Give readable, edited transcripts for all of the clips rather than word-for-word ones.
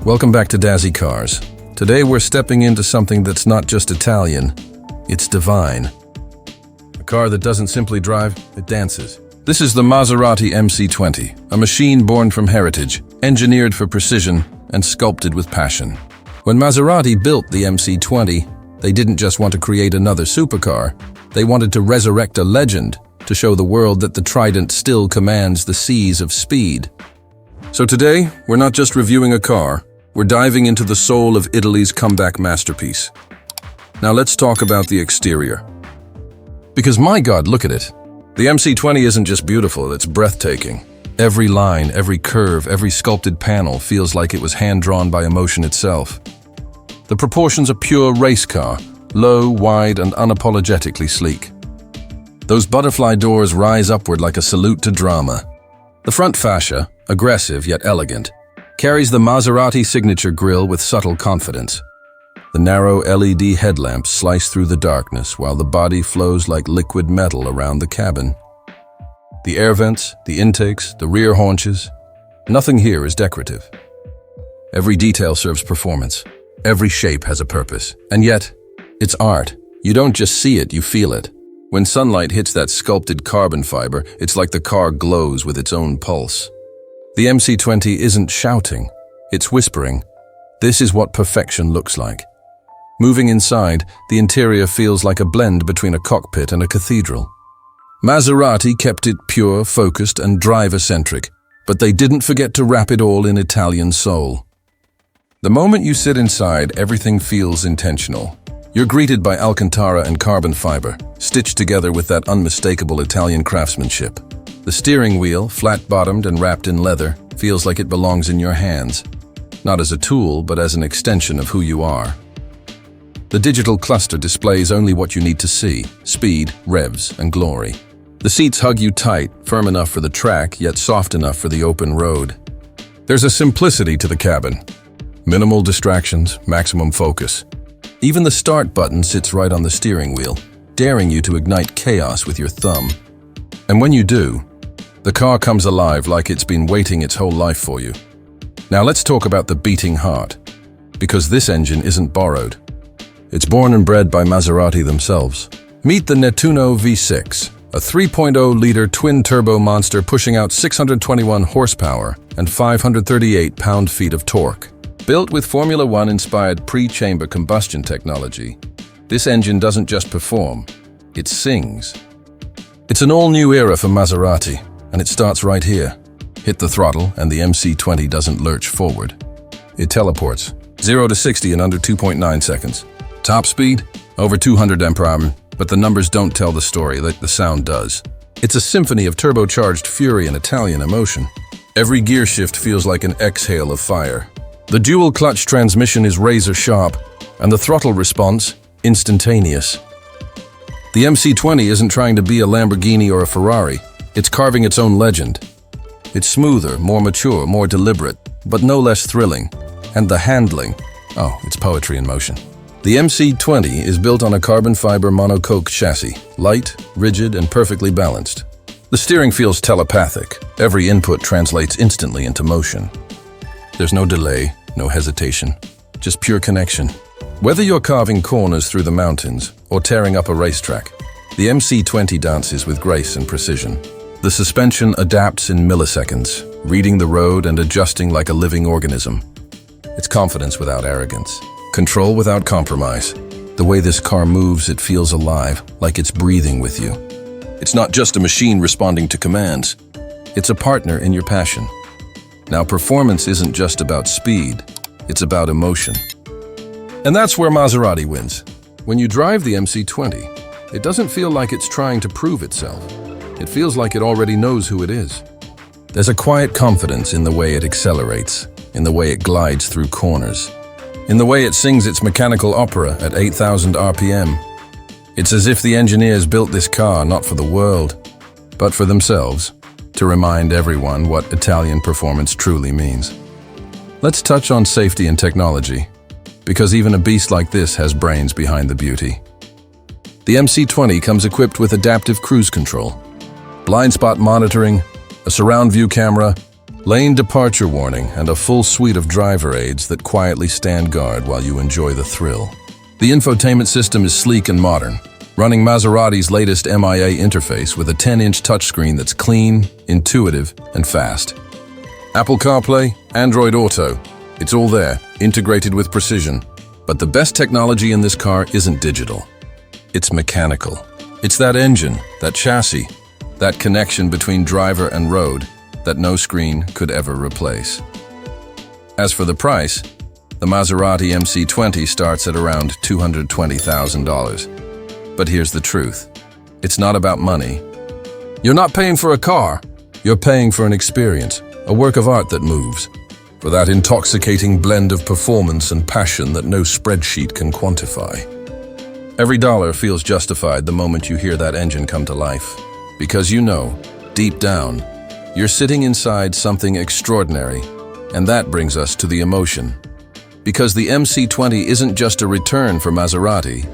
Welcome back to Dazzy Cars. Today we're stepping into something that's not just Italian, it's divine. A car that doesn't simply drive, it dances. This is the Maserati MC20, a machine born from heritage, engineered for precision, and sculpted with passion. When Maserati built the MC20, they didn't just want to create another supercar, they wanted to resurrect a legend, to show the world that the Trident still commands the seas of speed. So today, we're not just reviewing a car, we're diving into the soul of Italy's comeback masterpiece. Now let's talk about the exterior. Because my God, look at it. The MC20 isn't just beautiful, it's breathtaking. Every line, every curve, every sculpted panel feels like it was hand-drawn by emotion itself. The proportions are pure race car, low, wide, and unapologetically sleek. Those butterfly doors rise upward like a salute to drama. The front fascia, aggressive yet elegant, carries the Maserati signature grille with subtle confidence. The narrow LED headlamps slice through the darkness while the body flows like liquid metal around the cabin. The air vents, the intakes, the rear haunches, nothing here is decorative. Every detail serves performance. Every shape has a purpose. And yet, it's art. You don't just see it, you feel it. When sunlight hits that sculpted carbon fiber, it's like the car glows with its own pulse. The MC20 isn't shouting, it's whispering. This is what perfection looks like. Moving inside, the interior feels like a blend between a cockpit and a cathedral. Maserati kept it pure, focused, and driver-centric, but they didn't forget to wrap it all in Italian soul. The moment you sit inside, everything feels intentional. You're greeted by Alcantara and carbon fiber, stitched together with that unmistakable Italian craftsmanship. The steering wheel, flat-bottomed and wrapped in leather, feels like it belongs in your hands, not as a tool, but as an extension of who you are. The digital cluster displays only what you need to see: speed, revs, and glory. The seats hug you tight, firm enough for the track, yet soft enough for the open road. There's a simplicity to the cabin. Minimal distractions, maximum focus. Even the start button sits right on the steering wheel, daring you to ignite chaos with your thumb. And when you do, the car comes alive like it's been waiting its whole life for you. Now let's talk about the beating heart, because this engine isn't borrowed. It's born and bred by Maserati themselves. Meet the Nettuno V6, a 3.0-liter twin-turbo monster pushing out 621 horsepower and 538 pound-feet of torque. Built with Formula One-inspired pre-chamber combustion technology, this engine doesn't just perform, it sings. It's an all-new era for Maserati, and it starts right here. Hit the throttle, and the MC20 doesn't lurch forward. It teleports, 0 to 60 in under 2.9 seconds. Top speed? Over 200 mph, but the numbers don't tell the story like the sound does. It's a symphony of turbocharged fury and Italian emotion. Every gear shift feels like an exhale of fire. The dual-clutch transmission is razor-sharp, and the throttle response, instantaneous. The MC20 isn't trying to be a Lamborghini or a Ferrari. It's carving its own legend. It's smoother, more mature, more deliberate, but no less thrilling. And the handling, oh, it's poetry in motion. The MC20 is built on a carbon fiber monocoque chassis, light, rigid, and perfectly balanced. The steering feels telepathic. Every input translates instantly into motion. There's no delay, no hesitation, just pure connection. Whether you're carving corners through the mountains or tearing up a racetrack, the MC20 dances with grace and precision. The suspension adapts in milliseconds, reading the road and adjusting like a living organism. It's confidence without arrogance, control without compromise. The way this car moves, it feels alive, like it's breathing with you. It's not just a machine responding to commands. It's a partner in your passion. Now, performance isn't just about speed, it's about emotion. And that's where Maserati wins. When you drive the MC20, it doesn't feel like it's trying to prove itself. It feels like it already knows who it is. There's a quiet confidence in the way it accelerates, in the way it glides through corners, in the way it sings its mechanical opera at 8,000 RPM. It's as if the engineers built this car not for the world, but for themselves, to remind everyone what Italian performance truly means. Let's touch on safety and technology, because even a beast like this has brains behind the beauty. The MC20 comes equipped with adaptive cruise control, blind spot monitoring, a surround view camera, lane departure warning, and a full suite of driver aids that quietly stand guard while you enjoy the thrill. The infotainment system is sleek and modern, running Maserati's latest MIA interface with a 10-inch touchscreen that's clean, intuitive, and fast. Apple CarPlay, Android Auto, it's all there, integrated with precision. But the best technology in this car isn't digital. It's mechanical. It's that engine, that chassis, that connection between driver and road that no screen could ever replace. As for the price, the Maserati MC20 starts at around $220,000. But here's the truth. It's not about money. You're not paying for a car. You're paying for an experience, a work of art that moves, for that intoxicating blend of performance and passion that no spreadsheet can quantify. Every dollar feels justified the moment you hear that engine come to life, because you know, deep down, you're sitting inside something extraordinary, and that brings us to the emotion. Because the MC20 isn't just a return for Maserati,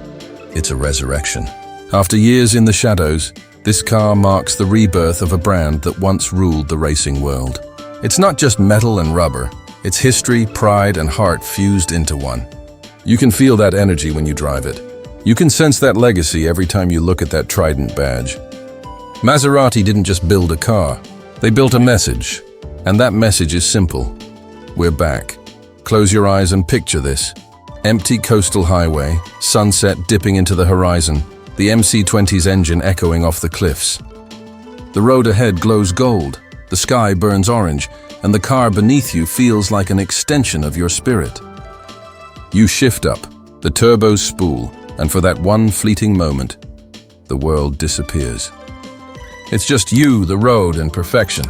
it's a resurrection. After years in the shadows, this car marks the rebirth of a brand that once ruled the racing world. It's not just metal and rubber, it's history, pride, and heart fused into one. You can feel that energy when you drive it. You can sense that legacy every time you look at that Trident badge. Maserati didn't just build a car, they built a message. And that message is simple. We're back. Close your eyes and picture this. Empty coastal highway, sunset dipping into the horizon, the MC20's engine echoing off the cliffs. The road ahead glows gold, the sky burns orange, and the car beneath you feels like an extension of your spirit. You shift up, the turbos spool, and for that one fleeting moment, the world disappears. It's just you, the road, and perfection.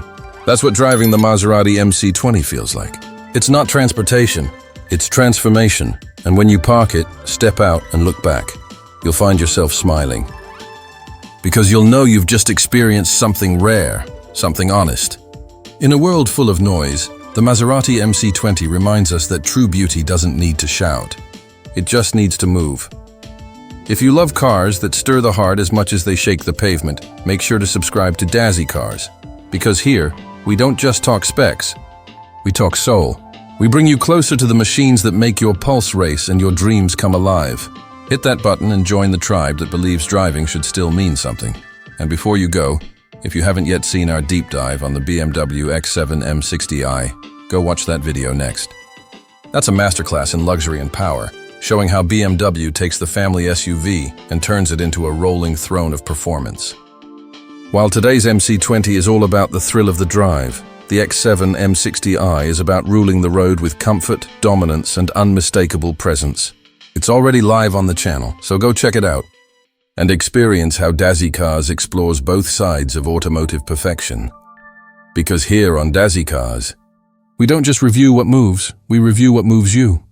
That's what driving the Maserati MC20 feels like. It's not transportation, it's transformation. And when you park it, step out and look back, you'll find yourself smiling. Because you'll know you've just experienced something rare, something honest. In a world full of noise, the Maserati MC20 reminds us that true beauty doesn't need to shout. It just needs to move. If you love cars that stir the heart as much as they shake the pavement, make sure to subscribe to Dazzy Cars. Because here, we don't just talk specs, we talk soul. We bring you closer to the machines that make your pulse race and your dreams come alive. Hit that button and join the tribe that believes driving should still mean something. And before you go, if you haven't yet seen our deep dive on the BMW X7 M60i, go watch that video next. That's a masterclass in luxury and power, showing how BMW takes the family SUV and turns it into a rolling throne of performance. While today's MC20 is all about the thrill of the drive, the X7 M60i is about ruling the road with comfort, dominance, and unmistakable presence. It's already live on the channel, so go check it out and experience how Dazzy Cars explores both sides of automotive perfection. Because here on Dazzy Cars, we don't just review what moves, we review what moves you.